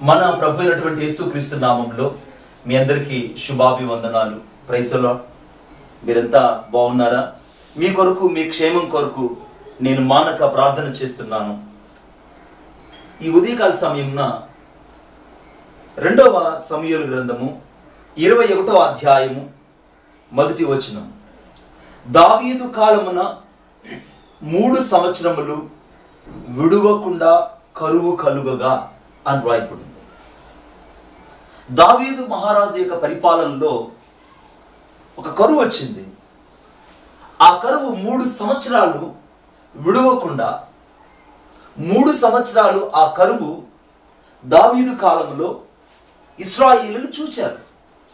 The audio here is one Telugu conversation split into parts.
మన ప్రభు అయినటువంటి యేసుక్రీస్తు నామంలో మీ అందరికీ శుభాభివందనాలు. Praise the Lord. మీరంతా బాగున్నారా? మీ కొరకు, మీ క్షేమం కొరకు నేను మానక ప్రార్థన చేస్తున్నాను. ఈ ఉదయకాల సమయంన 2వ సమూయేలు గ్రంథము 21వ అధ్యాయము 1వ వచనం, దావీదు కాలమున 3 సంవత్సరములు విడువకుండా కరువు కలుగగా అని రాయబడింది. దావీదు మహారాజు యొక్క పరిపాలనలో ఒక కరువు వచ్చింది. ఆ కరువు 3 సంవత్సరాలు విడువకుండా 3 సంవత్సరాలు ఆ కరువు దావీదు కాలంలో ఇశ్రాయేలీయులు చూచారు,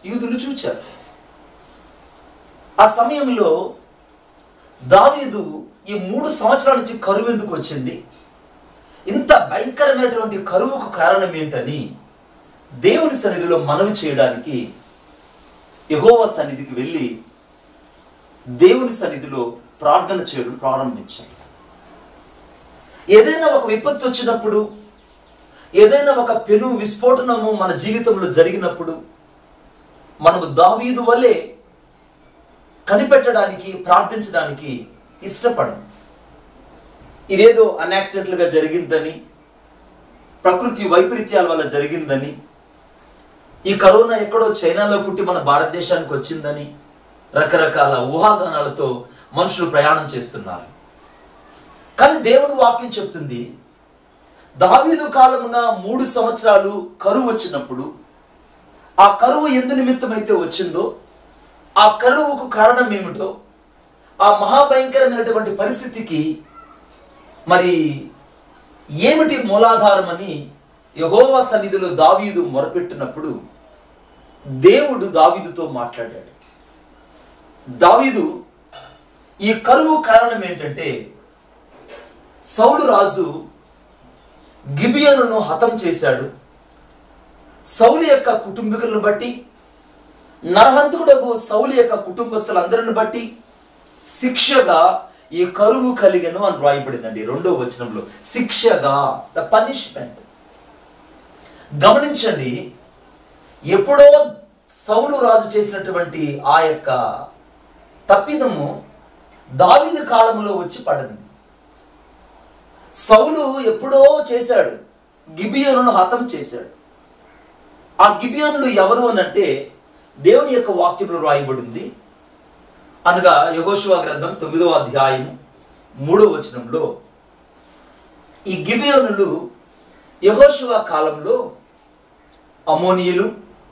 యూదులు చూచారు. ఆ సమయంలో దావీదు ఈ 3 సంవత్సరాల నుంచి కరువు ఎందుకు వచ్చింది, ఇంత భయంకరమైనటువంటి కరువుకు కారణం ఏంటని దేవుని సన్నిధిలో మనవి చేయడానికి యెహోవా సన్నిధికి వెళ్ళి దేవుని సన్నిధిలో ప్రార్థన చేయడం ప్రారంభించాడు. ఏదైనా ఒక విపత్తు వచ్చినప్పుడు, ఏదైనా ఒక పెను విస్ఫోటనము మన జీవితంలో జరిగినప్పుడు మనము దావీదు వలె కనిపెట్టడానికి, ప్రార్థించడానికి ఇష్టపడం. ఇదేదో అన్యాక్సిడెంటల్గా జరిగిందని, ప్రకృతి వైపరీత్యాల వల్ల జరిగిందని, ఈ కరోనా ఎక్కడో చైనాలో పుట్టి మన భారతదేశానికి వచ్చిందని రకరకాల ఊహాగానాలతో మనుషులు ప్రయాణం చేస్తున్నారు. కానీ దేవుని వాక్యం చెప్తుంది, దావీదు కాలమున 3 సంవత్సరాలు కరువు వచ్చినప్పుడు ఆ కరువు ఎందు నిమిత్తమైతే వచ్చిందో, ఆ కరువుకు కారణం ఏమిటో, ఆ మహాభయంకరమైనటువంటి పరిస్థితికి మరి ఏమిటి మూలాధారం అని యెహోవా సన్నిధిలో దావీదు మొరపెట్టినప్పుడు దేవుడు దావీదుతో మాట్లాడాడు. దావీదు, ఈ కరువు కారణం ఏంటంటే, సౌలు రాజు గిబియోనును హతం చేశాడు. సౌలు యొక్క కుటుంబీకులను బట్టి, నరహంతకుడకు సౌలు యొక్క కుటుంబస్తులందరిని బట్టి శిక్షగా ఈ కరువు కలిగను అని రాయబడిందండి 2వ వచనంలో. శిక్షగా, ద పనిష్మెంట్. గమనించండి, ఎప్పుడో సౌలు రాజు చేసినటువంటి ఆ యొక్క తప్పిదము దావీదు కాలంలో వచ్చి పడింది. సౌలు ఎప్పుడో చేశాడు, గిబియోనును హతం చేశాడు. ఆ గిబియోనులు ఎవరు అనంటే దేవుని యొక్క వాక్యంలో రాయబడింది. అనగా యెహోషువ గ్రంథం 9వ అధ్యాయం 3వ వచనంలో, ఈ గిబియోనులు యెహోషువ కాలంలో అమోనీయులు,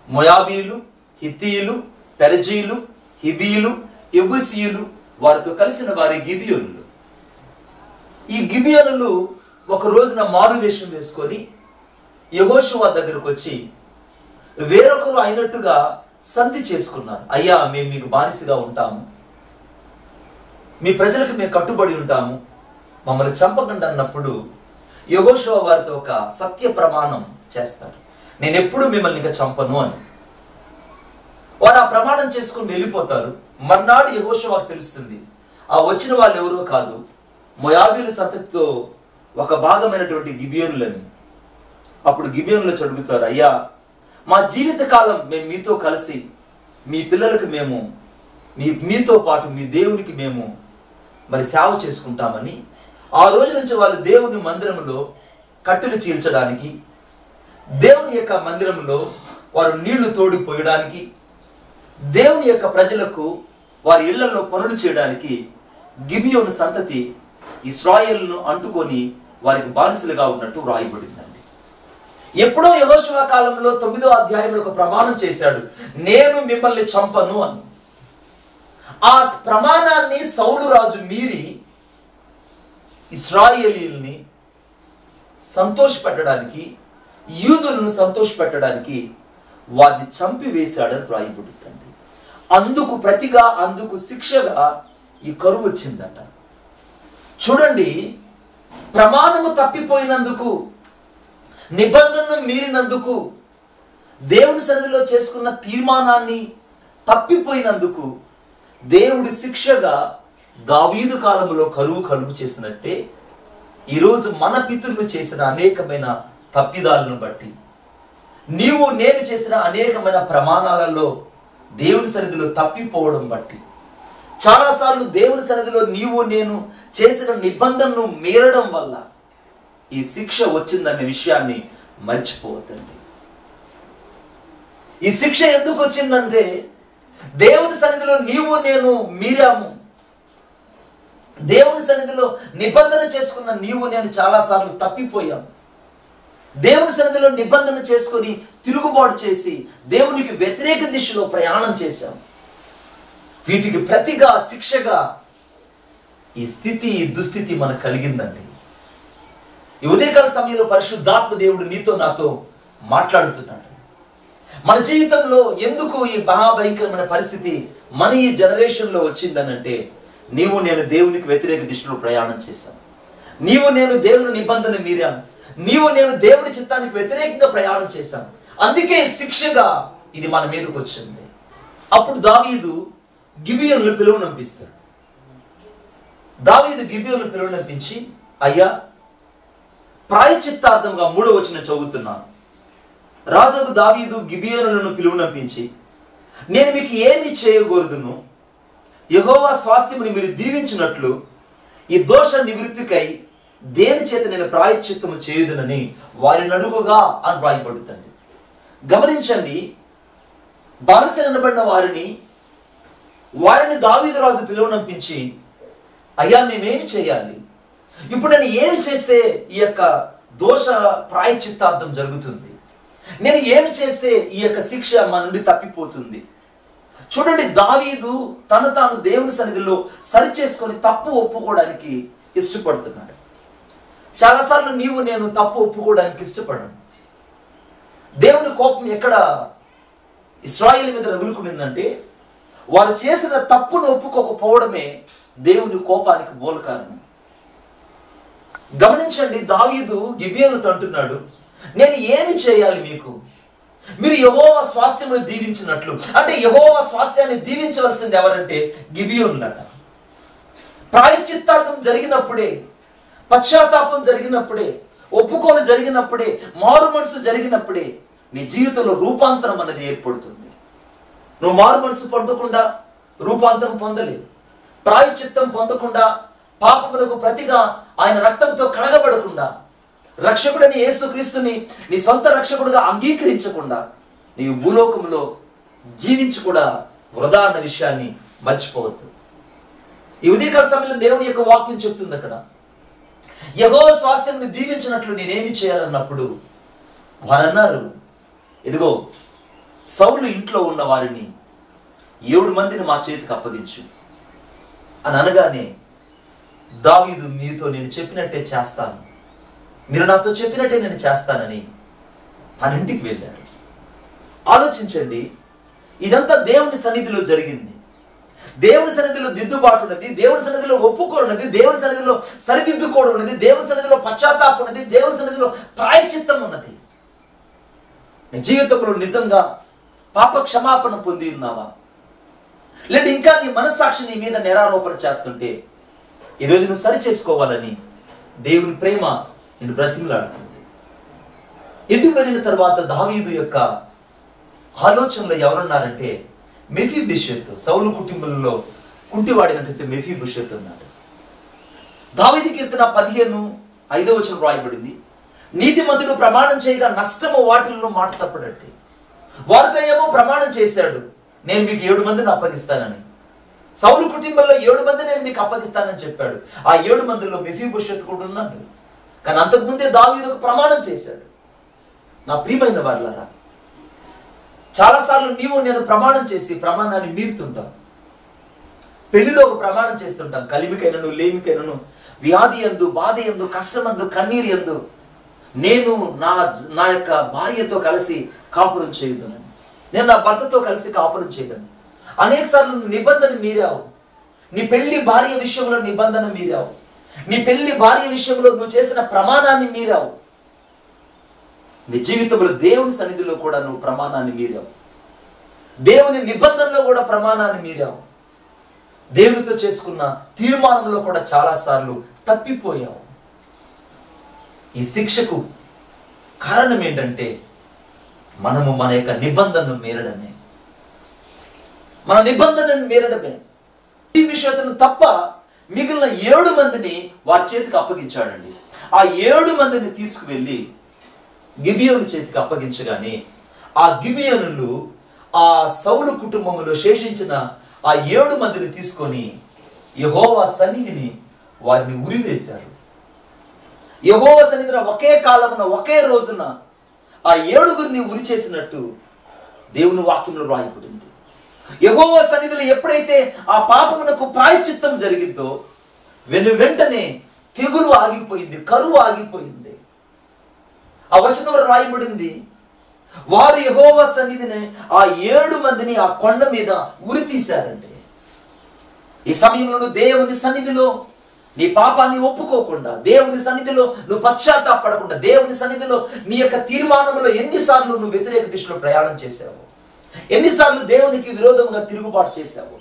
మోయాబీయులు, హిత్తీయులు, పెరిజీయులు, హివీయులు, యెబూసీయులు వారితో కలిసిన వారి గిబియోనులు. ఈ గిబియోనులు ఒక రోజున మారువేషం వేసుకొని యెహోషువ దగ్గరకు వచ్చి వేరొకరు అయినట్టుగా సంధి చేసుకున్నారు. అయ్యా, మేము మీకు బానిసగా ఉంటాము, మీ ప్రజలకు మేము కట్టుబడి ఉంటాము, మమ్మల్ని చంపకండి అన్నప్పుడు యెహోషువ వారితో ఒక సత్య ప్రమాణం చేస్తారు, నేను ఎప్పుడు మిమ్మల్ని ఇంకా చంపను అని. వారు ఆ ప్రమాణం చేసుకుని వెళ్ళిపోతారు. మర్నాడు యెహోషువకు తెలుస్తుంది, ఆ వచ్చిన వాళ్ళు ఎవరో కాదు, మోయాబీల సంతతితో ఒక భాగమైనటువంటి గిబియోనులని. అప్పుడు గిబియోనులు అడుగుతారు, అయ్యా, మా జీవిత కాలం మేము మీతో కలిసి మీ పిల్లలకు మేము మీతో పాటు మీ దేవునికి మేము మరి సేవ చేసుకుంటామని. ఆ రోజు నుంచి వాళ్ళు దేవుని మందిరంలో కట్టెలు చీల్చడానికి, దేవుని యొక్క మందిరంలో వారు నీళ్లు తోడిపోయడానికి, దేవుని యొక్క ప్రజలకు వారి ఇళ్లలో పనులు చేయడానికి గిబియోను సంతతి ఇశ్రాయేలును అంటుకొని వారికి బానిసలుగా ఉన్నట్టు రాయబడిందండి. ఎప్పుడో యెహోషువ కాలంలో 9వ అధ్యాయంలో ఒక ప్రమాణం చేశాడు, నేను మిమ్మల్ని చంపను అని. ఆ ప్రమాణాన్ని సౌలు రాజు మీరి ఇశ్రాయేలీయుల్ని సంతోషపెట్టడానికి, యూదులను సంతోషపెట్టడానికి వారిని చంపివేశాడని రాయబడుతుంది. అందుకు ప్రతిగా, అందుకు శిక్షగా ఈ కరువు వచ్చిందట. చూడండి, ప్రమాణము తప్పిపోయినందుకు, నిబంధనను మీరినందుకు, దేవుని సన్నిధిలో చేసుకున్న తీర్మానాన్ని తప్పిపోయినందుకు దేవుడి శిక్షగా దావీదు కాలంలో కరువు కలుగు చేసినట్టే ఈరోజు మన పితరులు చేసిన అనేకమైన తప్పిదాలను బట్టి, నీవు నేను చేసిన అనేకమైన ప్రమాణాలలో దేవుని సన్నిధిలో తప్పిపోవడం బట్టి, చాలాసార్లు దేవుని సన్నిధిలో నీవు నేను చేసిన నిబంధనను మీరడం వల్ల ఈ శిక్ష వచ్చిందనే విషయాన్ని మర్చిపోవద్దండి. ఈ శిక్ష ఎందుకు వచ్చిందంటే దేవుని సన్నిధిలో నీవు నేను మీరాము. దేవుని సన్నిధిలో నిబంధన చేసుకున్న నీవు నేను చాలాసార్లు తప్పిపోయాము. దేవుని సన్నిధిలో నిబంధన చేసుకొని తిరుగుబాటు చేసి దేవునికి వ్యతిరేక దిశలో ప్రయాణం చేశాం. వీటికి ప్రతిగా శిక్షగా ఈ స్థితి, ఈ దుస్థితి మనకు కలిగిందండి. ఈ ఉదయకాల సమయంలో పరిశుద్ధాత్మ దేవుడు నీతో నాతో మాట్లాడుతున్నాడు. మన జీవితంలో ఎందుకు ఈ మహాభయంకరమైన పరిస్థితి మన ఈ జనరేషన్లో వచ్చిందనంటే, నీవు నేను దేవునికి వ్యతిరేక దిశలో ప్రయాణం చేశాం. నీవు నేను దేవుని నిబంధన మీరాం. నీవు నేను దేవుని చిత్తానికి వ్యతిరేకంగా ప్రయాణం చేశాం. అందుకే శిక్షగా ఇది మన మీదకి వచ్చింది. అప్పుడు దావీదు గిబియోనును పిలువనంపిస్తాడు. దావీదు గిబియోనును పిలువనంపించి, అయ్యా, ప్రాయచిత్తార్థంగా 3వ వచనం చదువుతున్నాను. రాజుకు దావీదు గిబియోనులను పిలువనంపించి, నేను మీకు ఏమి చేయకూడదును, యెహోవా స్వాస్థ్యముని మీరు దీవించినట్లు ఈ దోష నివృత్తికై దేని చేత నేను ప్రాయశ్చిత్తము చేయుదునని వారిని అడుగుగా అని వ్రాయబడుతుంది. గమనించండి, బానిసలనబడిన వారిని దావీదు రాజు పిలువనంపించి, అయ్యా, మేమేమి చేయాలి? ఇప్పుడు నేను ఏమి చేస్తే ఈ యొక్క దోష ప్రాయశ్చిత్తార్థం జరుగుతుంది? నేను ఏమి చేస్తే ఈ యొక్క శిక్ష మన నుండి తప్పిపోతుంది? చూడండి, దావీదు తాను దేవుని సన్నిధిలో సరిచేసుకొని తప్పు ఒప్పుకోవడానికి ఇష్టపడుతున్నాడు. చాలాసార్లు నీవు నేను తప్పు ఒప్పుకోవడానికి ఇష్టపడను. దేవుని కోపం ఎక్కడ ఇశ్రాయేలు మీద రగులుకునిందంటే, వారు చేసిన తప్పును ఒప్పుకోకపోవడమే దేవుని కోపానికి మూల కారణం. గమనించండి, దావీదు గిబియోనుతో అంటున్నాడు, నేను ఏమి చేయాలి మీకు? మీరు యెహోవా స్వాస్థ్యమును దీవించినట్లు. అంటే యెహోవా స్వాస్థ్యాన్ని దీవించవలసింది ఎవరంటే గిబియోనులట. ప్రాయశ్చిత్తార్థం జరిగినప్పుడే, పశ్చాత్తాపం జరిగినప్పుడే, ఒప్పుకోలు జరిగినప్పుడే, మారు మనసు జరిగినప్పుడే నీ జీవితంలో రూపాంతరం అన్నది ఏర్పడుతుంది. నువ్వు మారు మనసు పొందకుండా రూపాంతరం పొందలేవు. ప్రాయశ్చిత్తం పొందకుండా, పాపములకు ప్రతిగా ఆయన రక్తంతో కడగబడకుండా, రక్షకుడని యేసుక్రీస్తుని నీ సొంత రక్షకుడుగా అంగీకరించకుండా నీవు భూలోకంలో జీవించి కూడా వృధా అన్న విషయాన్ని మర్చిపోవద్దు. ఈ ఉదయకాల సమయంలో దేవుని యొక్క వాక్యం చెప్తుంది అక్కడ, యెహోవా స్వాస్థ్యాన్ని దీవించినట్లు నేనేమి చేయాలన్నప్పుడు వారు అన్నారు, ఇదిగో సౌలు ఇంట్లో ఉన్న వారిని 7 మందిని మా చేతికి అప్పగించు అని అనగానే, దావీదు మీతో నేను చెప్పినట్టే చేస్తాను, మీరు నాతో చెప్పినట్టే నేను చేస్తానని తన ఇంటికి వెళ్ళాడు. ఆలోచించండి, ఇదంతా దేవుని సన్నిధిలో జరిగింది. దేవుని సన్నిధిలో దిద్దుబాటు ఉన్నది, దేవుని సన్నిధిలో ఒప్పుకోవడం ఉన్నది, దేవుని సన్నిధిలో సరిదిద్దుకోవడం ఉన్నది, దేవుని సన్నిధిలో పశ్చాత్తాపం ఉన్నది, దేవుని సన్నిధిలో ప్రాయశ్చిత్తం ఉన్నది. నీ జీవితంలో నిజంగా పాప క్షమాపణ పొంది ఉన్నావా? లేదా ఇంకా నీ మనస్సాక్షి నీ మీద నేరారోపణ చేస్తుంటే ఈరోజు నువ్వు సరి చేసుకోవాలని దేవుని ప్రేమ నేను బ్రతిమలాడుతుంది. ఇంటికి వెళ్ళిన తర్వాత దావీదు యొక్క ఆలోచనలో ఎవరున్నారంటే మెఫీబోషెతు. సౌలు కుటుంబంలో కుంటివాడినటువంటి మెఫీబోషెతు ఉన్నాడు. దావీదు కీర్తన 15:5 వచనం రాయబడింది, నీతిమంతుడు ప్రమాణం చేయగా నష్టము వాటిల్లో మాట తప్పడంటే. వారితో ఏమో ప్రమాణం చేశాడు, నేను మీకు 7 మందిని అప్పగిస్తానని. సౌలు కుటుంబంలో 7 మంది నేను మీకు అప్పగిస్తానని చెప్పాడు. ఆ 7 మందిలో మెఫీబోషెతు కూడా ఉన్నాడు. కానీ అంతకుముందే దావీదు ఒక ప్రమాణం చేశాడు. నా ప్రియమైన వారలారా, చాలాసార్లు నీవు నేను ప్రమాణం చేసి ప్రమాణాన్ని మీరుతుంటాం. పెళ్లిలో ఒక ప్రమాణం చేస్తుంటాం, కలిమికైనను లేమికైనను, వ్యాధి యందు, బాధ యందు, కష్టమందు, కన్నీరు యందు నేను నా యొక్క భార్యతో కలిసి కాపురం చేయదునని, నేను నా భర్తతో కలిసి కాపురం చేయదను. అనేక సార్లు నిబంధన మీరావు. నీ పెళ్లి భార్య విషయంలో నిబంధన మీరావు. నీ పెళ్లి భార్య విషయంలో నువ్వు చేసిన ప్రమాణాన్ని మీరావు. నీ జీవితంలో దేవుని సన్నిధిలో కూడా నువ్వు ప్రమాణాన్ని మీరావు. దేవుని నిబంధనలో కూడా ప్రమాణాన్ని మీరావు. దేవునితో చేసుకున్న తీర్మానంలో కూడా చాలాసార్లు తప్పిపోయావు. ఈ శిక్షకు కారణం ఏంటంటే మనము మన యొక్క నిబంధనను మీరడమే, మన నిబంధనను మీరడమే. ఈ విషయతను తప్ప మిగిలిన 7 మందిని వారి చేతికి అప్పగించాడండి. ఆ 7 మందిని తీసుకువెళ్ళి గిబియోను చేతికి అప్పగించగానే ఆ గిబియోనులు ఆ సౌలు కుటుంబంలో శేషించిన ఆ 7 మందిని తీసుకొని యెహోవా సన్నిధిని వారిని ఉరివేశారు. యెహోవా సన్నిధిలో ఒకే కాలమున ఒకే రోజున ఆ 7గురిని ఉరి చేసినట్టు దేవుని వాక్యంలో రాయబడింది. యెహోవా సన్నిధిలో ఎప్పుడైతే ఆ పాపమునకు ప్రాయశ్చిత్తం జరిగిందో వెంటనే తెగులు ఆగిపోయింది, కరువు ఆగిపోయింది. ఆ వచనంలో రాయబడింది, వారు యెహోవా సన్నిధిని ఆ 7 మందిని ఆ కొండ మీద ఉరి తీశారండి. ఈ సమయంలో దేవుని సన్నిధిలో నీ పాపాన్ని ఒప్పుకోకుండా, దేవుని సన్నిధిలో నువ్వు పశ్చాత్తాపడకుండా, దేవుని సన్నిధిలో నీ యొక్క తీర్మానంలో ఎన్నిసార్లు నువ్వు వ్యతిరేక దిశలో ప్రయాణం చేశావు, ఎన్నిసార్లు దేవునికి విరోధంగా తిరుగుబాటు చేశావు,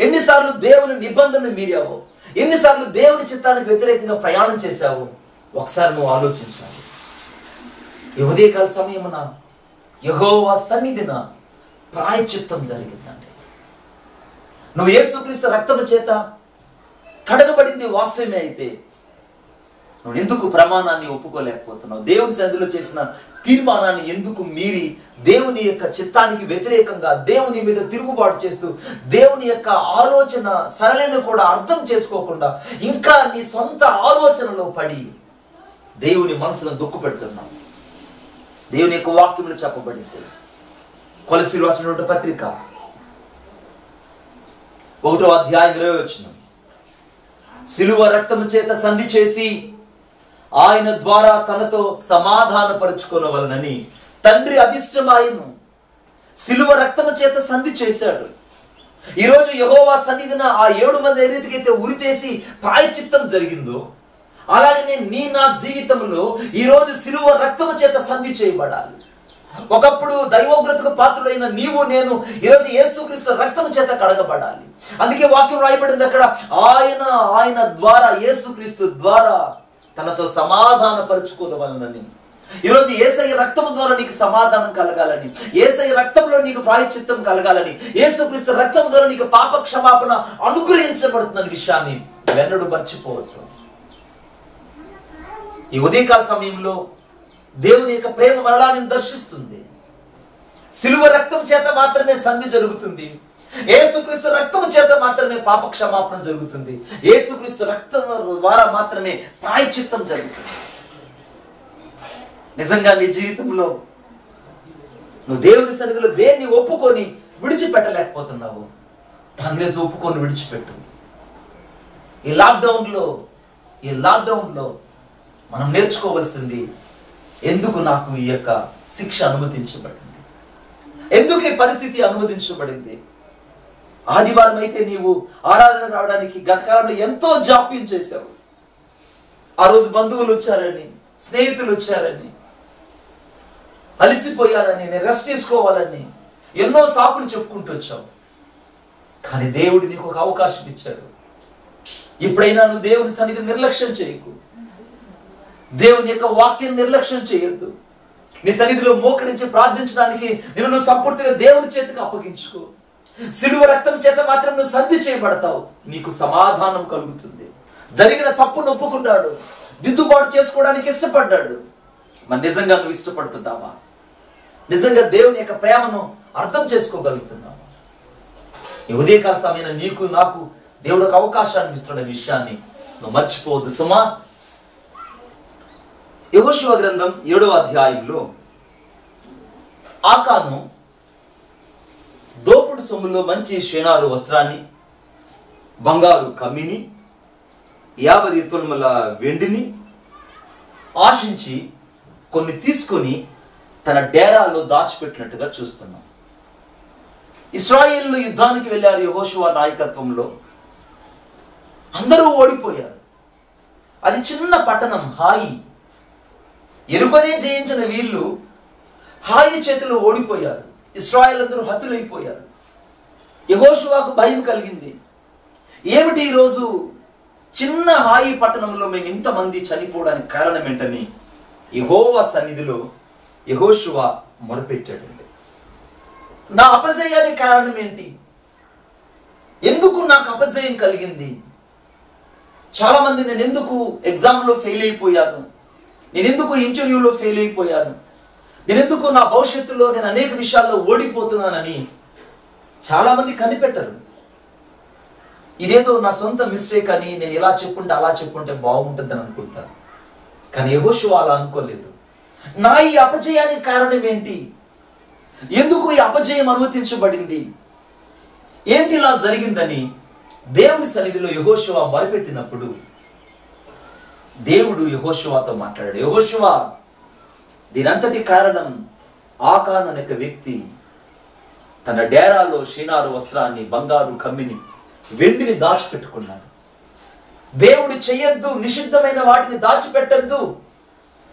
ఎన్నిసార్లు దేవుని నిబంధనలు మీరావు, ఎన్నిసార్లు దేవుని చిత్తానికి వ్యతిరేకంగా ప్రయాణం చేశావు, ఒకసారి నువ్వు ఆలోచించాలి. ఈ ఉదయకాల సమయమున యెహోవా సన్నిధిన ప్రాయశ్చిత్తం జరిగిందండి. నువ్వు యేసుక్రీస్తు రక్తము చేత కడగబడింది వాస్తవమే అయితే నువ్వు ఎందుకు ప్రమాణాన్ని ఒప్పుకోలేకపోతున్నావు? దేవుని సన్నిధిలో చేసిన తీర్మానాన్ని ఎందుకు మీరి దేవుని యొక్క చిత్తానికి వ్యతిరేకంగా దేవుని మీద తిరుగుబాటు చేస్తూ దేవుని యొక్క ఆలోచన సరళను కూడా అర్థం చేసుకోకుండా ఇంకా నీ సొంత ఆలోచనలో పడి దేవుని మనసులను దుఃఖ పెడుతున్నావు? దేవుని యొక్క వాక్యంలో చెప్పబడింది. కొలసీలు రాసినటువంటి పత్రిక 1వ అధ్యాయం 20వ వచనం, సిలువ రక్తము చేత సంధి చేసి ఆయన ద్వారా తనతో సమాధానపరుచుకొనవలనని తండ్రి అభిష్టమాయను. సిలువ రక్తము చేత సంధి చేశాడు. ఈరోజు యెహోవా సన్నిధిన ఆ 7 మంది ఏ రీతికైతే ఉరితేసి ప్రాయశ్చిత్తం జరిగిందో అలాగనే నా జీవితంలో ఈరోజు సిలువ రక్తము చేత సంధి చేయబడాలి. ఒకప్పుడు దైవోగ్రతకు పాత్రులైన నీవు నేను ఈరోజు యేసుక్రీస్తు రక్తము చేత కడగబడాలి. అందుకే వాక్యం రాయబడింది అక్కడ, ఆయన ద్వారా యేసుక్రీస్తు ద్వారా తనతో సమాధాన పరుచుకోవాలని. ఈరోజు యేసయ్య రక్తం ద్వారా నీకు సమాధానం కలగాలని, యేసయ్య రక్తంలో నీకు ప్రాయశ్చిత్తం కలగాలని, యేసుక్రీస్తు రక్తం ద్వారా నీకు పాప క్షమాపణ అనుగ్రహించబడుతున్న విషయాన్ని వెన్నడు మర్చిపోవద్దు. ఈ ఉదయకాల సమయంలో దేవుని యొక్క ప్రేమ మరలా నిన్ను దర్శిస్తుంది. సిలువ రక్తం చేత మాత్రమే సంధి జరుగుతుంది. యేసుక్రీస్తు రక్తం చేత మాత్రమే పాప క్షమాపణ జరుగుతుంది. యేసుక్రీస్తు రక్తం ద్వారా మాత్రమే ప్రాయశ్చిత్తం జరుగుతుంది. నిజంగా నీ జీవితంలో నువ్వు దేవుని సన్నిధిలో దేన్ని ఒప్పుకొని విడిచిపెట్టలేకపోతున్నావు, దాన్ని ఒప్పుకొని విడిచిపెట్టు. ఈ లాక్డౌన్లో మనం నేర్చుకోవలసింది, ఎందుకు నాకు ఈ యొక్క శిక్ష అనుమతించబడింది, ఎందుకు ఈ పరిస్థితి అనుమతించబడింది. ఆదివారం అయితే నీవు ఆరాధన రావడానికి గత కాలంలో ఎంతో జాప్యం చేశావు. ఆ రోజు బంధువులు వచ్చారని, స్నేహితులు వచ్చారని, అలసిపోయారని, నేను రెస్ట్ చేసుకోవాలని ఎన్నో సాకులు చెప్పుకుంటూ వచ్చావు. కానీ దేవుడు నీకు ఒక అవకాశం ఇచ్చాడు. ఇప్పుడైనా నువ్వు దేవుని సన్నిధి నిర్లక్ష్యం చేయకు, దేవుని యొక్క వాక్యం నిర్లక్ష్యం చేయొద్దు. నీ సన్నిధిలో మోకరించి ప్రార్థించడానికి నువ్వు సంపూర్తిగా దేవుని చేతికి అప్పగించుకో. సిలువ రక్తం చేత మాత్రం నువ్వు సంధి చేయబడతావు, నీకు సమాధానం కలుగుతుంది. జరిగిన తప్పును ఒప్పుకున్నాడు, దిద్దుబాటు చేసుకోవడానికి ఇష్టపడ్డాడు. మరి నిజంగా నువ్వు ఇష్టపడుతున్నావా? నిజంగా దేవుని యొక్క ప్రేమను అర్థం చేసుకోగలుగుతున్నావా? ఈ ఉదయకాల సమయంలో నీకు నాకు దేవుడు ఒక అవకాశాన్ని ఇస్తున్న విషయాన్ని నువ్వు మర్చిపోవద్దు సుమా. యెహోషువ గ్రంథం 7వ అధ్యాయంలో ఆకాను దోపుడు సొమ్ములో మంచి షేనారు వస్త్రాన్ని, బంగారు కమ్మిని, 50 తులముల వెండిని ఆశించి కొన్ని తీసుకొని తన డేరాలో దాచిపెట్టినట్టుగా చూస్తున్నాం. ఇశ్రాయేలు యుద్ధానికి వెళ్ళారు యెహోషువ నాయకత్వంలో. అందరూ ఓడిపోయారు. అది చిన్న పట్టణం హాయి. ఎరుకనే జయించిన వీళ్ళు హాయి చేతిలో ఓడిపోయారు. ఇశ్రాయేలు అందరూ హతులైపోయారు. యెహోషువకు భయం కలిగింది. ఏమిటి ఈరోజు చిన్న హాయి పట్టణంలో మేము ఇంతమంది చనిపోవడానికి కారణం ఏంటని యెహోవా సన్నిధిలో యెహోషువ మొరపెట్టాడండి. నా అపజయానికి కారణం ఏంటి? ఎందుకు నాకు అపజయం కలిగింది? చాలా మంది నేను ఎందుకు ఎగ్జామ్లో ఫెయిల్ అయిపోయాను, నేను ఎందుకు ఇంటర్వ్యూలో ఫెయిల్ అయిపోయాను, నేను ఎందుకు నా భవిష్యత్తులో నేను అనేక విషయాల్లో ఓడిపోతున్నానని చాలా మంది కనిపెట్టరు. ఇదేదో నా సొంత మిస్టేక్ అని నేను ఇలా చెప్పుంటే అలా చెప్పుంటే బాగుంటుందని అనుకుంటాను. కానీ యెహోషువ అలా అనుకోలేదు. నా ఈ అపజయానికి కారణం ఏంటి? ఎందుకు ఈ అపజయం అనుమతించబడింది? ఏంటి ఇలా జరిగిందని దేవుని సన్నిధిలో యెహోషువ మొరపెట్టినప్పుడు దేవుడు యెహోషువతో మాట్లాడాడు. యెహోషువ, దీనంతటి కారణం ఆకాను అనే వ్యక్తి తన డేరాలో షీనారు వస్త్రాన్ని, బంగారు కమ్మిని, వెండిని దాచిపెట్టుకున్నాడు. దేవుడు చెయ్యొద్దు, నిషిద్ధమైన వాటిని దాచిపెట్టద్దు,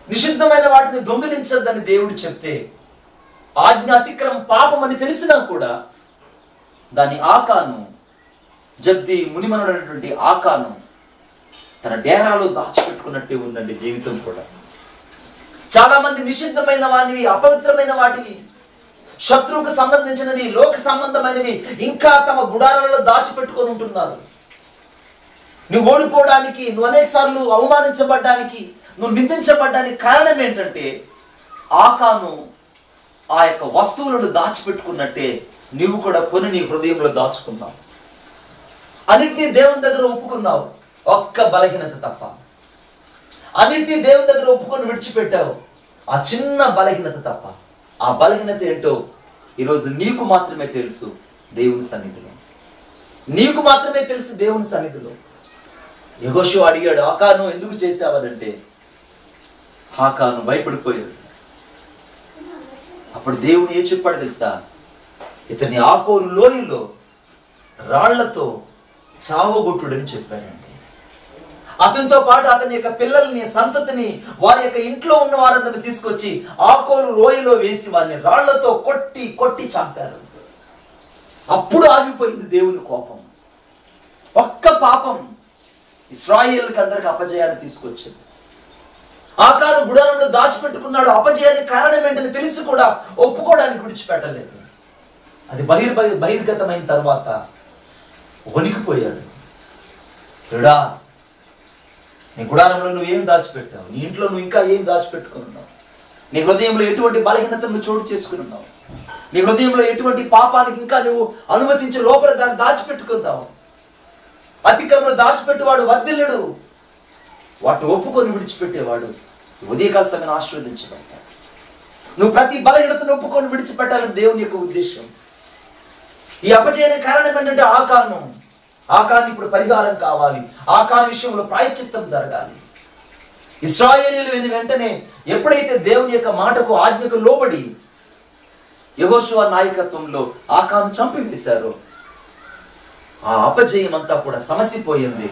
నిషిద్ధమైన వాటిని దొంగిలించద్దని దేవుడు చెప్తే ఆజ్ఞ అతిక్రమం పాపం అని తెలిసినా కూడా దాని ఆకాను, జబ్ది మునిమనుడైనటువంటి ఆకాను తన డేరాలో దాచిపెట్టుకున్నట్టే ఉందండి జీవితం కూడా. చాలా మంది నిషిద్ధమైన వాటివి, అపవిత్రమైన వాటివి, శత్రువుకు సంబంధించినవి, లోక సంబంధమైనవి ఇంకా తమ గుడారాలలో దాచిపెట్టుకొని ఉంటున్నారు. నువ్వు ఓడిపోవడానికి, నువ్వు అనేక సార్లు అవమానించబడ్డానికి, నువ్వు నిందించబడ్డానికి కారణం ఏంటంటే ఆకాను ఆ యొక్క వస్తువులను దాచిపెట్టుకున్నట్టే నీవు కూడా కొని నీ హృదయంలో దాచుకున్నావు. అన్నిటినీ దేవుని దగ్గర ఒప్పుకున్నావు, ఒక్క బలహీనత తప్ప. అన్నిటినీ దేవుని దగ్గర ఒప్పుకొని విడిచిపెట్టావు, ఆ చిన్న బలహీనత తప్ప. ఆ బలహీనత ఏంటో ఈరోజు నీకు మాత్రమే తెలుసు దేవుని సన్నిధిలో. నీకు మాత్రమే తెలుసు దేవుని సన్నిధిలో. యెహోషువ అడిగాడు, ఆకాను ఎందుకు చేశావనంటే ఆకాను భయపడిపోయాడు. అప్పుడు దేవుడు ఏం చెప్పాడు తెలుసా? ఇతని ఆకోరు లోయలో రాళ్లతో చావగొట్టుడని చెప్పాడండి. అతనితో పాటు అతని యొక్క పిల్లల్ని, సంతతిని, వారి యొక్క ఇంట్లో ఉన్న వారందరిని తీసుకొచ్చి ఆకోరు లోయలో వేసి వారిని రాళ్లతో కొట్టి కొట్టి చంపారు. అప్పుడు ఆగిపోయింది దేవుని కోపం. ఒక్క పాపం ఇశ్రాయేలుకి అందరికి అపజయాన్ని తీసుకొచ్చింది. ఆకాను గుడారంలో దాచిపెట్టుకున్నాడు. అపజయానికి కారణం ఏంటని తెలిసి కూడా ఒప్పుకోవడానికి విడిచిపెట్టలేదు. అది బహిర్గతమైన తర్వాత వణికిపోయాడు. రుడా, నీ గుడారంలో నువ్వేం దాచిపెట్టావు? నీ ఇంట్లో నువ్వు ఇంకా ఏం దాచిపెట్టుకుని ఉన్నావు? నీ హృదయంలో ఎటువంటి బలహీనతను చోటు చేసుకుని ఉన్నావు? నీ హృదయంలో ఎటువంటి పాపానికి ఇంకా నువ్వు అనుమతించే లోపల దాన్ని దాచిపెట్టుకున్నావు? అతిక్రమణ దాచిపెట్టేవాడు వర్ధిల్లుడు, వాటిని ఒప్పుకొని విడిచిపెట్టేవాడు ఉదయకాల సమయాన్ని ఆశీర్వదించబడతాడు. నువ్వు ప్రతి బలహీనతను ఒప్పుకొని విడిచిపెట్టాలని దేవుని యొక్క ఉద్దేశం. ఈ అపజయానికి కారణం ఏంటంటే ఆకాను ఇప్పుడు పరిహారం కావాలి. ఆకాను విషయంలో ప్రాయశ్చిత్తం జరగాలి. ఇశ్రాయేలీయులు వెంటనే ఎప్పుడైతే దేవుని యొక్క మాటకు, ఆజ్ఞకు లోబడి యెహోషువ నాయకత్వంలో ఆకాను చంపివేశారో ఆ అపజయం అంతా కూడా సమసిపోయింది.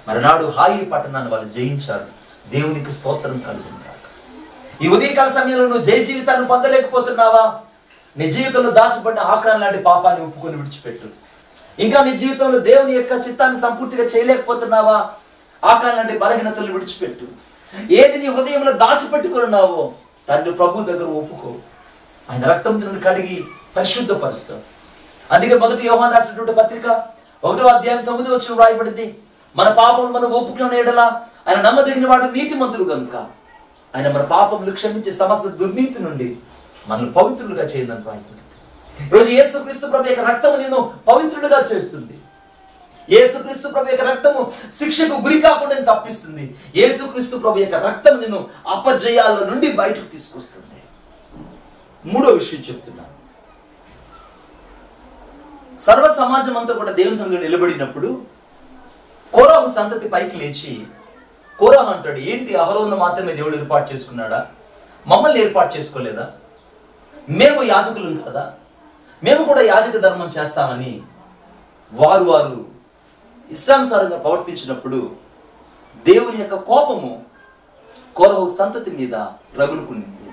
మరునాడు హాయి పట్టణాన్ని వాళ్ళు జయించారు. దేవునికి స్తోత్రం కలుగుతుంది. ఈ ఉదయకాల సమయంలో నువ్వు జయ జీవితాన్ని పొందలేకపోతున్నావా? నీ జీవితంలో దాచబడ్డ ఆకాను లాంటి పాపాన్ని ఒప్పుకొని విడిచిపెట్టు. ఇంకా నీ జీవితంలో దేవుని యొక్క చిత్తాన్ని సంపూర్తిగా చేయలేకపోతున్నావా? ఆకాను లాంటి బలహీనతలు విడిచిపెట్టు. ఏది నీ హృదయంలో దాచిపెట్టుకున్నావో దాన్ని ప్రభు దగ్గర ఒప్పుకో. ఆయన రక్తంతో నుండి కడిగి పరిశుద్ధపరుస్తావు. అందుకే మొదటి యోహాను రాసినటువంటి పత్రిక 1వ అధ్యాయం 9వ వచనం రాయబడింది, మన పాపం మనం ఒప్పుకునే యెడల ఆయన నమ్మదగిన వాడు, నీతిమంతుడు కనుక ఆయన మన పాపములు క్షమించే సమస్త దుర్నీతి నుండి మనల్ని పవిత్రులుగా చేయదని రాయబడింది. ఈరోజు యేసుక్రీస్తు ప్రభు యొక్క రక్తము నిన్ను పవిత్రులుగా చేస్తుంది. యేసుక్రీస్తు ప్రభు యొక్క రక్తము శిక్షకు గురి కాకుండా తప్పిస్తుంది. యేసుక్రీస్తు ప్రభు యొక్క రక్తం నిన్ను అపజయాల నుండి బయటకు తీసుకొస్తుంది. మూడో విషయం చెప్తున్నాను. సర్వ సమాజం అంతా కూడా దేవుని సన్నిధిలో నిలబడినప్పుడు కోరహు సంతతి పైకి లేచి, కోరహు అంటాడు, ఏంటి అహరోను మాత్రమే దేవుడు ఏర్పాటు చేసుకున్నాడా? మమ్మల్ని ఏర్పాటు చేసుకోలేదా? మేము యాజకులం కదా, మేము కూడా యాజక ధర్మం చేస్తామని వారు ఇష్టానుసారంగా ప్రవర్తించినప్పుడు దేవుని యొక్క కోపము కోరహు సంతతి మీద రగులుకునింది.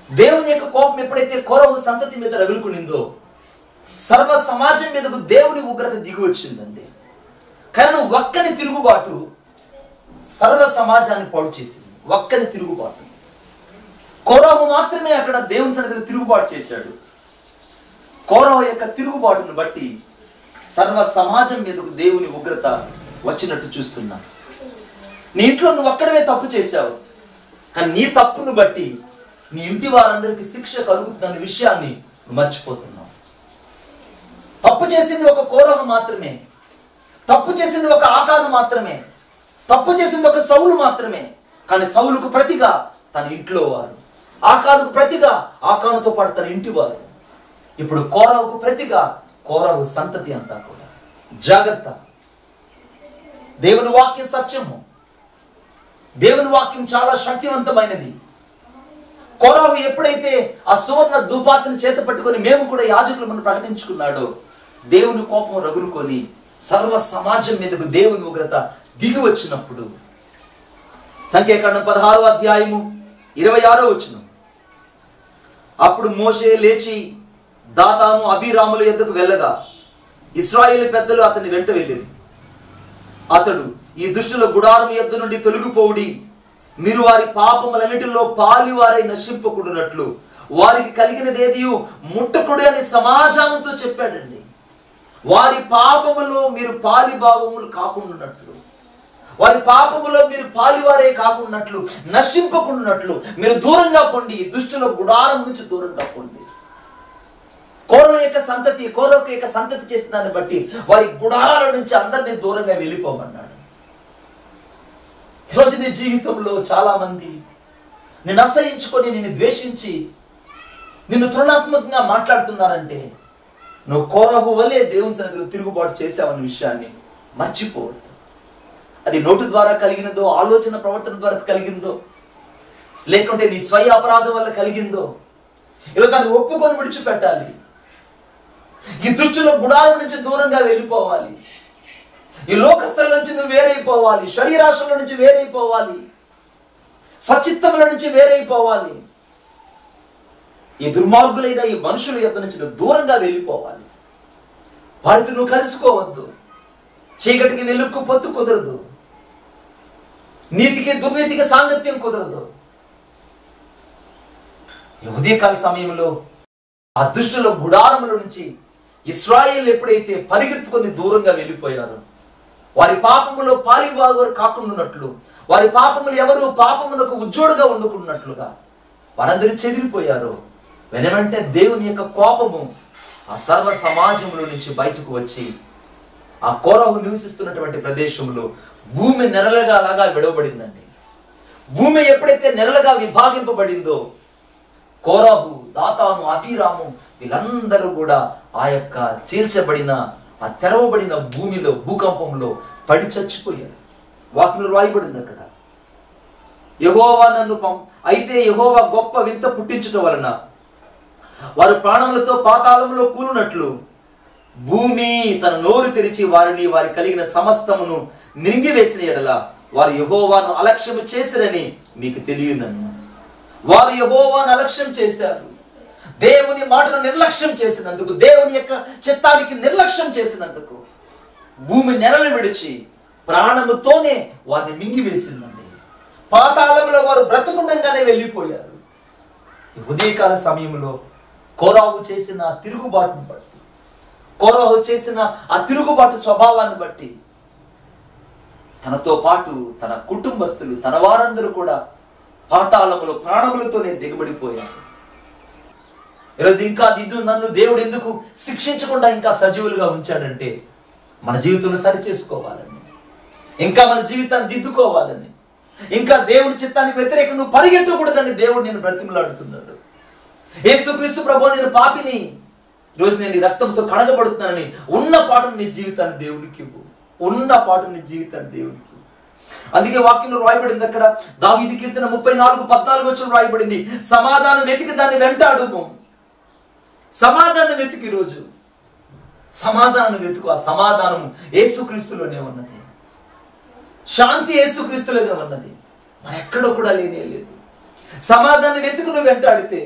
దేవుని యొక్క కోపం ఎప్పుడైతే కోరహు సంతతి మీద రగులుకునిందో సర్వ సమాజం మీదకు దేవుని ఉగ్రత దిగి వచ్చిందండి. కానీ ఒక్కని తిరుగుబాటు సర్వ సమాజాన్ని పాడు చేసింది. ఒక్కని తిరుగుబాటు. కోరహు మాత్రమే అక్కడ దేవుని సన్నిధిలో తిరుగుబాటు చేశాడు. కోరహు యొక్క తిరుగుబాటును బట్టి సర్వ సమాజం మీదకు దేవుని ఉగ్రత వచ్చినట్టు చూస్తున్నా. నీ ఇంట్లో నువ్వు ఒక్కడవే తప్పు చేశావు, కానీ నీ తప్పును బట్టి నీ ఇంటి వారందరికీ శిక్ష కలుగుతున్న విషయాన్ని మర్చిపోతున్నావు. తప్పు చేసింది ఒక కోరహు మాత్రమే, తప్పు చేసింది ఒక ఆకాను మాత్రమే, తప్పు చేసింది ఒక సౌలు మాత్రమే. కానీ సౌలుకు ప్రతిగా తన ఇంట్లో వారు, ఆకానుకు ప్రతిగా ఆకానుతో పాటు తన ఇంటి వారు. ఇప్పుడు కోరహుకు ప్రతిగా కోరహు సంతతి అంతా కూడా. జాగ్రత్త. దేవుని వాక్యం సత్యము, దేవుని వాక్యం చాలా శక్తివంతమైనది. కోరహు ఎప్పుడైతే ఆ సువర్ణ ధూపార్తిని చేత పట్టుకొని మేము కూడా యాజకులు మనం ప్రకటించుకున్నాడో, దేవుని కోపం రగులుకొని సర్వ సమాజం మీదకు దేవుని ఉగ్రత దిగి వచ్చినప్పుడు, సంఖ్యాకాండం 16వ అధ్యాయము 26వ వచనం, అప్పుడు మోషే లేచి దాతాను అబీరాముల యొద్దకు వెళ్ళగా ఇశ్రాయేలు పెద్దలు అతని వెంట వెళ్ళిరి. అతడు, ఈ దుష్టుల గుడారం యొద్ద నుండి తొలగిపోవుడి, మీరు వారి పాపములన్నిటిలో పాలివారై నశింపకుండునట్లు వారికి కలిగినదేదియు ముట్టకుడు అని సమాజంతో చెప్పాడండి. వారి పాపములో మీరు పాలి భాగములు కాకుండానట్లు, వారి పాపములో మీరు పాలివారే కాకుండానట్లు, నశింపకుండానట్లు మీరు దూరంగా పొండి, దుష్టుల గుడారం నుంచి దూరంగా పొండి. కోరహు యొక్క సంతతి చేసిన దాన్ని బట్టి వారి గుడారాల నుంచి అందరినీ దూరంగా వెళ్ళిపోమన్నాడు. ఈరోజు నీ జీవితంలో చాలా మంది నిన్ను అసహించుకొని, నిన్ను ద్వేషించి, నిన్ను తృణాత్మకంగా మాట్లాడుతున్నారంటే నువ్వు కోరహు వలె దేవుని సన్నిధిలో తిరుగుబాటు చేశావన్న విషయాన్ని మర్చిపోవద్దు. అది నోటు ద్వారా కలిగినదో, ఆలోచన ప్రవర్తన ద్వారా కలిగిందో, లేకుంటే నీ స్వయ అపరాధం వల్ల కలిగిందో, ఈరోజు దాన్ని ఒప్పుకొని విడిచిపెట్టాలి. ఈ దుష్టుల గుడారం నుంచి దూరంగా వెళ్ళిపోవాలి. ఈ లోకస్థల నుంచి నువ్వు వేరైపోవాలి, శరీరాశల నుంచి వేరైపోవాలి, స్వచిత్తముల నుంచి వేరైపోవాలి. ఈ దుర్మార్గులైన ఈ మనుషుల యొద్ద నుంచి నువ్వు దూరంగా వెళ్ళిపోవాలి. వారితో నువ్వు కలుసుకోవద్దు. చీకటికి వెలుక్కు పొత్తు కుదరదు, నీతికి దుర్నీతికి సాంగత్యం కుదరదు. ఈ ఉదయకాల సమయంలో ఆ దుష్టుల గుడారముల నుంచి ఇశ్రాయేలు ఎప్పుడైతే పరిగెత్తుకొని దూరంగా వెళ్ళిపోయారో, వారి పాపములో పాలివారు కాకుండానట్లు, వారి పాపములు ఎవరు పాపములకు ఉజ్జోడుగా వండుకున్నట్లుగా వారందరూ చెదిరిపోయారు. వెనవంటే దేవుని యొక్క కోపము ఆ సర్వ సమాజంలో నుంచి బయటకు వచ్చి ఆ కోరహు నివసిస్తున్నటువంటి ప్రదేశంలో భూమి నెరలుగా అలాగా విడవబడిందండి. భూమి ఎప్పుడైతే నెరలుగా విభాగింపబడిందో, కోరహు, దాతాను, అబీరాము వీళ్ళందరూ కూడా ఆ యొక్క చీల్చబడిన ఆ తెరవబడిన భూమిలో, భూకంపంలో పడి చచ్చిపోయారు. వాక్యంలో రాయబడింది అక్కడ, యెహోవా నన్ను అయితే యెహోవా గొప్ప వింత పుట్టించడం వలన వారు ప్రాణములతో పాతాళంలో కూలినట్లు భూమి తన నోరు తెరిచి వారిని, వారి కలిగిన సమస్తమును మింగివేసిన ఎడల వారు యెహోవాను అలక్ష్యము చేసిరని మీకు తెలియదన్న. వారు యెహోవాను అలక్ష్యం చేశారు. దేవుని మాటను నిర్లక్ష్యం చేసినందుకు, దేవుని యొక్క చిత్తానికి నిర్లక్ష్యం చేసినందుకు భూమి నెరలు విడిచి ప్రాణముతోనే వారిని మింగివేసిందండి. పాతాళంలో వారు బ్రతుకుండగానే వెళ్ళిపోయారు. ఉదయకాల సమయంలో కోరహు చేసిన తిరుగుబాటును బట్టి, కోరహు చేసిన ఆ తిరుగుబాటు స్వభావాన్ని బట్టి తనతో పాటు తన కుటుంబస్తులు, తన వారందరూ కూడా పాతాళములో ప్రాణములతోనే దిగబడిపోయారు. ఈరోజు ఇంకా నన్ను దేవుడు ఎందుకు శిక్షించకుండా ఇంకా సజీవులుగా ఉంచాడంటే మన జీవితంలో సరి చేసుకోవాలని, ఇంకా మన జీవితాన్ని దిద్దుకోవాలని, ఇంకా దేవుని చిత్తానికి వ్యతిరేకంగా నువ్వు పరిగెట్టకూడదని దేవుడు నేను బ్రతిమలాడుతున్నాడు. యేసుక్రీస్తు ప్రభువా, నేను పాపిని, ఈరోజు నేను ఈ రక్తంతో కడగబడుతున్నానని ఉన్న పాటను నీ జీవితాన్ని దేవునికి ఇవ్వు. ఉన్న పాటను నీ జీవితాన్ని దేవునికి ఇవ్వు. అందుకే వాక్యంలో రాయబడింది అక్కడ, దావీదు కీర్తన 34:14 రాయబడింది, సమాధానం వెతికి దాన్ని వెంటాడుము. సమాధానం వెతుకు. ఈరోజు సమాధానం వెతుకు. ఆ సమాధానం యేసుక్రీస్తులోనే ఉన్నది, శాంతి యేసుక్రీస్తులోనే ఉన్నది, మరెక్కడో కూడా లేనే లేదు. సమాధానం వెతుకు నువ్వు వెంటాడితే,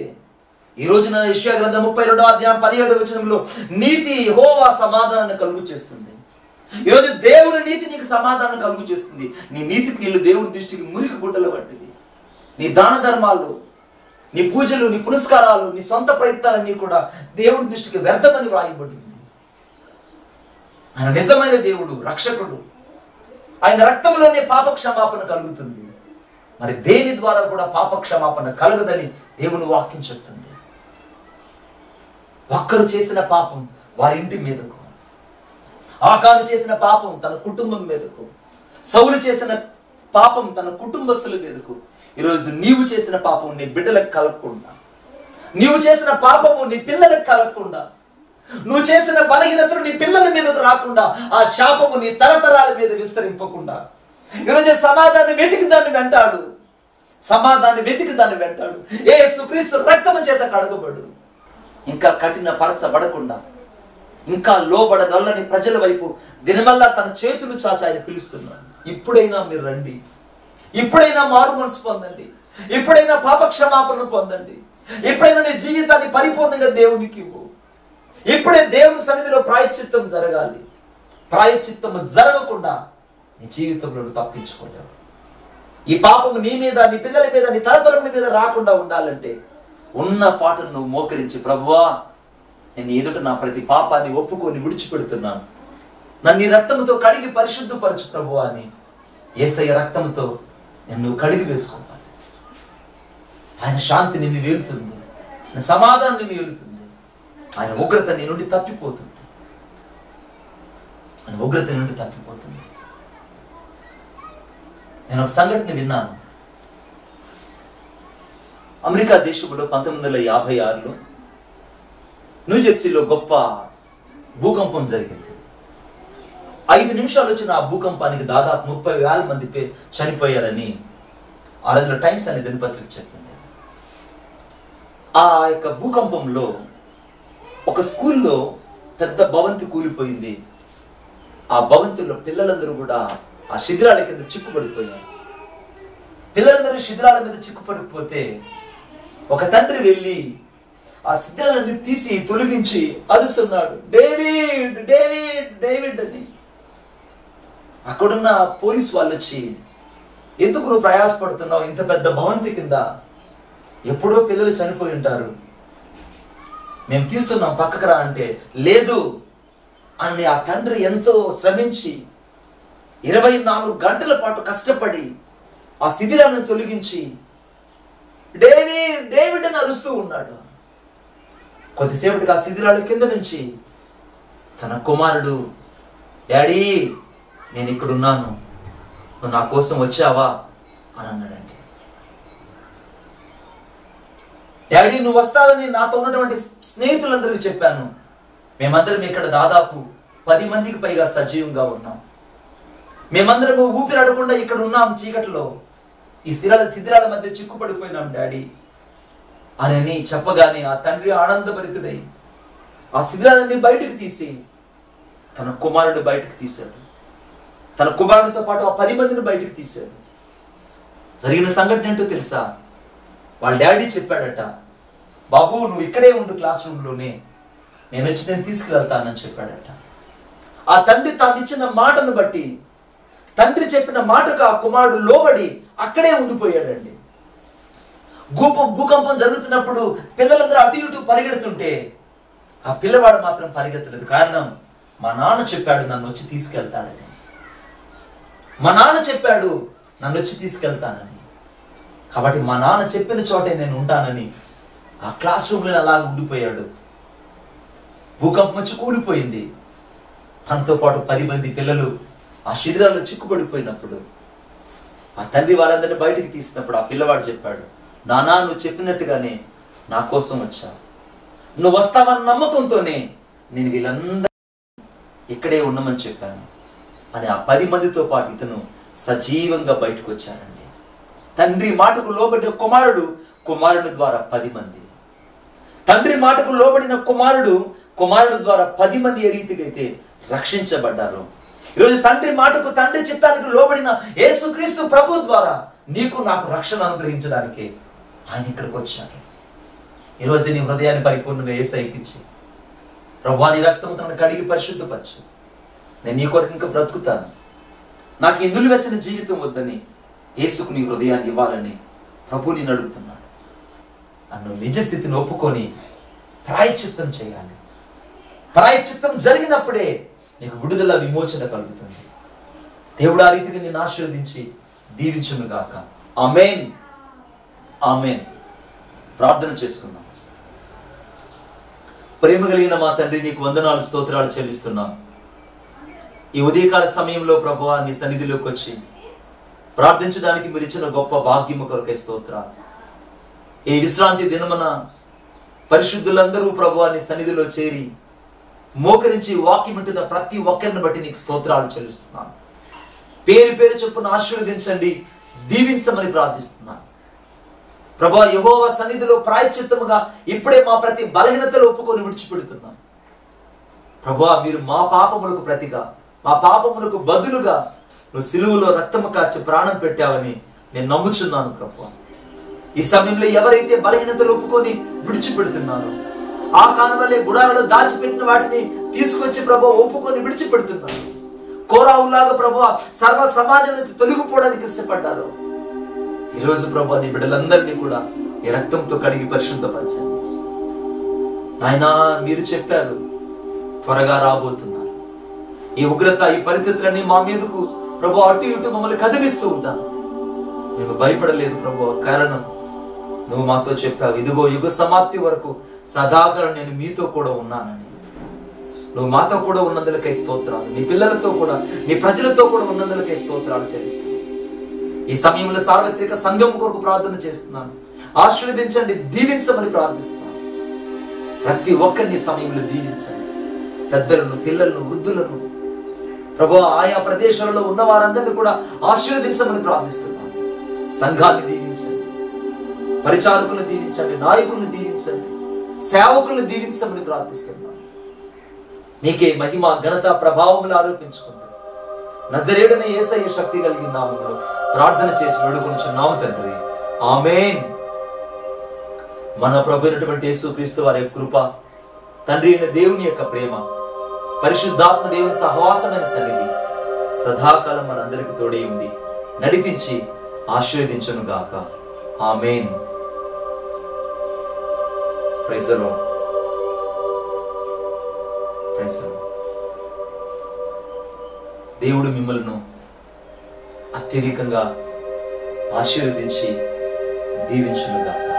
ఈ రోజున యెషయా గ్రంథం 32వ అధ్యాయం 17వ వచనంలో నీతి యెహోవా సమాధానాన్ని కలుగు చేస్తుంది. ఈరోజు దేవుని నీతి నీకు సమాధానం కలుగు చేస్తుంది. నీ నీతి క్రియలు దేవుని దృష్టికి మురికి గుడ్డల వంటివి. నీ దాన ధర్మాలు, నీ పూజలు, నీ పురస్కారాలు, నీ సొంత ప్రయత్నాలన్నీ కూడా దేవుని దృష్టికి వ్యర్థమని వ్రాయబడింది. ఆయన నిజమైన దేవుడు, రక్షకుడు. ఆయన రక్తంలోనే పాప క్షమాపణ కలుగుతుంది. మరి దేని ద్వారా కూడా పాప క్షమాపణ కలగదని దేవుని వాక్యం చెప్తుంది. ఒక్కరు చేసిన పాపం వారి ఇంటి మీదకు, ఆకాను చేసిన పాపం తన కుటుంబం మీదకు, సౌలు చేసిన పాపం తన కుటుంబస్తుల మీదకు, ఈరోజు నీవు చేసిన పాపం నీ బిడ్డలకు కలగకుండా, నీవు చేసిన పాపము నీ పిల్లలకు కలగకుండా, నువ్వు చేసిన బలహీనతలు నీ పిల్లల మీదకు రాకుండా, ఆ శాపము నీ తరతరాల మీద విస్తరింపకుండా, ఈరోజు సమాధానం వెతికి దాన్ని వెంటాడు, సమాధానం వెతికి దాన్ని వెంటాడు. యేసుక్రీస్తు రక్తము చేత కడగబడు. ఇంకా కఠిన పరచబడకుండా, ఇంకా లోబడనల్లని ప్రజల వైపు దినమల్లా తన చేతులు చాచి ఆయన పిలుస్తున్నాడు. ఇప్పుడైనా మీరు రండి, ఇప్పుడైనా మారు మనసు పొందండి, ఇప్పుడైనా పాప క్షమాపణ పొందండి, ఇప్పుడైనా నీ జీవితాన్ని పరిపూర్ణంగా దేవునికి ఇవ్వు. ఇప్పుడే దేవుని సన్నిధిలో ప్రాయశ్చిత్తం జరగాలి. ప్రాయశ్చిత్తము జరగకుండా నీ జీవితంలో తప్పించుకోలేవు. ఈ పాపము నీ మీద, నీ పిల్లల మీద, నీ తరతరముల మీద రాకుండా ఉండాలంటే ఉన్న పాటను నువ్వు మోకరించి, ప్రభువా నేను ఎదుట నా ప్రతి పాపాన్ని ఒప్పుకొని విడిచిపెడుతున్నాను, నన్ను నీ రక్తంతో కడిగి పరిశుద్ధపరచు ప్రభువా అని యేసయ్య రక్తంతో నువ్వు కడిగి వేసుకోవాలి. ఆయన శాంతి నిన్ను వేలుతుంది, ఆయన సమాధానం నిన్ను వేలుతుంది, ఆయన ఉగ్రత నీ నుండి తప్పిపోతుంది, ఆయన ఉగ్రత నుండి తప్పిపోతుంది. నేను ఒక సంఘటన విన్నాను. అమెరికా దేశంలో 1956లో న్యూజెర్సీలో గొప్ప భూకంపం జరిగింది. 5 నిమిషాలు వచ్చిన ఆ భూకంపానికి దాదాపు 30,000 మంది చనిపోయారని ఆ రోజులో టైమ్స్ అనే దినపత్రిక చెప్పింది. ఆ యొక్క భూకంపంలో ఒక స్కూల్లో పెద్ద భవంతి కూలిపోయింది. ఆ భవంతిలో పిల్లలందరూ కూడా ఆ శిథిరాల కింద చిక్కుపడిపోయారు. పిల్లలందరూ శిథిరాల మీద చిక్కుపడిపోతే ఒక తండ్రి వెళ్ళి ఆ శిథిరాలన్నీ తీసి తొలగించి అరుస్తున్నాడు, డేవిడ్ డేవిడ్ డేవిడ్ అని. అక్కడున్న పోలీసు వాళ్ళు వచ్చి, ఎందుకు నువ్వు ప్రయాసపడుతున్నావు, ఇంత పెద్ద భవంతి కింద ఎప్పుడో పిల్లలు చనిపోయి ఉంటారు, మేము తీస్తున్నాం పక్కకు రా అంటే, లేదు అని ఆ తండ్రి ఎంతో శ్రమించి 24 గంటల పాటు కష్టపడి ఆ శిథిరాలను తొలగించి డేవిడ్ డేవిడ్ అని అరుస్తూ ఉన్నాడు. కొద్దిసేపటికి ఆ శిథిరాల కింద నుంచి తన కుమారుడు, డాడీ నేను ఇక్కడున్నాను, నువ్వు నా కోసం వచ్చావా అని అన్నాడండి. డాడీ నువ్వు వస్తావని నాతో ఉన్నటువంటి స్నేహితులందరికీ చెప్పాను, మేమందరం ఇక్కడ దాదాపు 10 మందికి పైగా సజీవంగా ఉన్నాం, మేమందరం ఊపిరాడకుండా ఇక్కడ ఉన్నాం చీకట్లో, ఈ శిథిరాల మధ్య చిక్కుపడిపోయినాం డాడీ అని చెప్పగానే ఆ తండ్రి ఆనందభరితుడై ఆ శిథిరాలన్నీ బయటకు తీసి తన కుమారుడు బయటకు తీశాడు. తన కుమారుడితో పాటు ఆ 10 మందిని బయటకు తీశాడు. జరిగిన సంఘటన ఏంటో తెలుసా? వాళ్ళ డాడీ చెప్పాడట, బాబు నువ్వు ఇక్కడే ఉండు క్లాస్ రూమ్లోనే, నేను వచ్చి నేను తీసుకువెళ్తానని చెప్పాడట. ఆ తండ్రి తాను ఇచ్చిన మాటను బట్టి, తండ్రి చెప్పిన మాటకు ఆ కుమారుడు లోబడి అక్కడే ఉండిపోయాడండి. భూకంపం జరుగుతున్నప్పుడు పిల్లలందరూ అటు ఇటు పరిగెడుతుంటే ఆ పిల్లవాడు మాత్రం పరిగెత్తలేదు. కారణం, మా నాన్న చెప్పాడు నన్ను వచ్చి తీసుకెళ్తాడని, మా నాన్న చెప్పాడు నన్ను వచ్చి తీసుకెళ్తానని, కాబట్టి మా నాన్న చెప్పిన చోటే నేను ఉంటానని ఆ క్లాస్ రూమ్లో అలా ఉండిపోయాడు. భూకంపం వచ్చి కూలిపోయింది. తనతో పాటు 10 మంది పిల్లలు ఆ శిథిరాల్లో చిక్కుపడిపోయినప్పుడు ఆ తల్లి వాళ్ళందరినీ బయటికి తీసినప్పుడు ఆ పిల్లవాడు చెప్పాడు, నానా నువ్వు చెప్పినట్టుగానే నా కోసం వచ్చావు, నువ్వు వస్తావన్న నమ్మకంతోనే నేను వీళ్ళందరూ ఇక్కడే ఉండమని చెప్పాను అని ఆ 10 మందితో పాటు ఇతను సజీవంగా బయటకు వచ్చాడండి. తండ్రి మాటకు లోబడిన కుమారుడు ద్వారా 10 మంది, తండ్రి మాటకు లోబడిన కుమారుడు ద్వారా 10 మంది ఏ రీతిగా అయితే రక్షించబడ్డారు. ఈరోజు తండ్రి మాటకు, తండ్రి చిత్తానికి లోబడిన యేసుక్రీస్తు ప్రభు ద్వారా నీకు నాకు రక్షణ అనుగ్రహించడానికి ఆయన ఇక్కడికి వచ్చాడు. ఈరోజు నీ హృదయాన్ని పరిపూర్ణంగా యేసయ్యకి ఇచ్చి, ప్రభువా నీ రక్తము తనను కడిగి పరిశుద్ధపరచు, నేను నీ కొరకు ఇంకా బ్రతుకుతాను, నాకు ఈ నిలువెచ్చని జీవితం వద్దని యేసుకు నీ హృదయాన్ని ఇవ్వాలని ప్రభు నిన్ను అడుగుతున్నాడు. అన్న నిజ స్థితిని ఒప్పుకొని ప్రాయశ్చిత్తం చేయాలి. ప్రాయశ్చిత్తం జరిగినప్పుడే నీకు విడుదల విమోచన కలుగుతుంది. దేవుడు ఆ రీతిగా నిన్ను ఆశీర్వదించి దీవించును గాక. ఆమేన్, ఆమేన్. ప్రార్థన చేసుకుందాం. ప్రేమ కలిగిన మా తండ్రి, నీకు వందనాలు, స్తోత్రాలు చెల్లిస్తున్నాం. ఈ ఉదయకాల సమయంలో ప్రభువా నీ సన్నిధిలోకి వచ్చి ప్రార్థించడానికి మీరు ఇచ్చిన గొప్ప భాగ్యము కొరకై స్తోత్రాలు. ఈ విశ్రాంతి దినమున పరిశుద్ధులందరూ ప్రభువా నీ సన్నిధిలో చేరి మోకరించి వాక్యం వింటున్న ప్రతి ఒక్కరిని బట్టి నీకు స్తోత్రాలు చెల్లిస్తున్నాను. పేరు పేరు చొప్పున ఆశీర్వదించండి, దీవించమని ప్రార్థిస్తున్నాను. ప్రభువా యెహోవా సన్నిధిలో ప్రాయశ్చిత్తముగా ఇప్పుడే మా ప్రతి బలహీనతలు ఒప్పుకొని విడిచిపెడుతున్నాం. ప్రభువా మీరు మా పాపములకు ప్రతిగా, మా పాపములకు బదులుగా నువ్వు సిలువలో రక్తము కార్చి ప్రాణం పెట్టావని నేను నమ్ముచున్నాను. ప్రభువా ఈ సమయంలో ఎవరైతే బలహీనతలు ఒప్పుకొని విడిచిపెడుతున్నారో, ఆ కానువలే గుడాలలో దాచిపెట్టిన వాటిని తీసుకొచ్చి ప్రభువా ఒప్పుకొని విడిచిపెడుతున్నారు. కోరాహులాగా ప్రభువా సర్వ సమాజం నుంచి తొలగిపోవడానికి ఇష్టపడ్డారు. ఈరోజు ప్రభువా నీ బిడ్డలందరినీ కూడా ఈ రక్తంతో కడిగి పరిశుద్ధపరచండి. నాయనా మీరు చెప్పారు త్వరగా రాబోతున్నారు. ఈ ఉగ్రత, ఈ పరిస్థితులన్నీ మా మీదకు ప్రభువా అటు ఇటు మమ్మల్ని కదిలిస్తూ ఉంటాను. మేము భయపడలేదు ప్రభువా, కారణం నువ్వు మాతో చెప్పావు, ఇదిగో యుగ సమాప్తి వరకు సదాకాలం నేను మీతో కూడా ఉన్నానని. నువ్వు మాతో కూడా ఉన్నందులకై స్తోత్రాలు. నీ పిల్లలతో కూడా, నీ ప్రజలతో కూడా ఉన్నందులకై స్తోత్రాలు చెల్లిస్తున్నాను. ఈ సమయంలో సార్వత్రిక సంఘం కొరకు ప్రార్థన చేస్తున్నాను. ఆశీర్వదించండి, దీవించమని ప్రార్థిస్తున్నాను. ప్రతి ఒక్కరిని సమయంలో దీవించండి. పెద్దలను, పిల్లలను, వృద్ధులను ప్రభువా ఆయా ప్రదేశాలలో ఉన్న వారందరినీ కూడా ఆశీర్వదించమని ప్రార్థిస్తున్నాను. సంఘాన్ని దీవించండి, పరిచారకులను దీవించండి, నాయకులను దీవించండి, సేవకులను దీవించమని ప్రార్థిస్తున్నాను. నీకే మహిమ, ఘనత, ప్రభావములు ఆరోపించుకుంటూ నజరేయుడైన యేసయ్య శక్తి కలిగిన నామములో ప్రార్థన చేసి వేడుకొనుచున్నాము తండ్రి. ఆమేన్. మన ప్రభు అయినటువంటి యేసుక్రీస్తు వారి యొక్క కృప, తండ్రి అయిన దేవుని యొక్క ప్రేమ, పరిశుద్ధాత్మ దేవుని సహవాసమైన సన్నిధి సదాకాలం మనందరికి తోడే ఉండి నడిపించి ఆశీర్వదించును గాక. Amen. Praise the Lord. Praise the Lord. దేవుడు మిమ్మల్ని అత్యధికంగా ఆశీర్వదించి దీవించును గాక.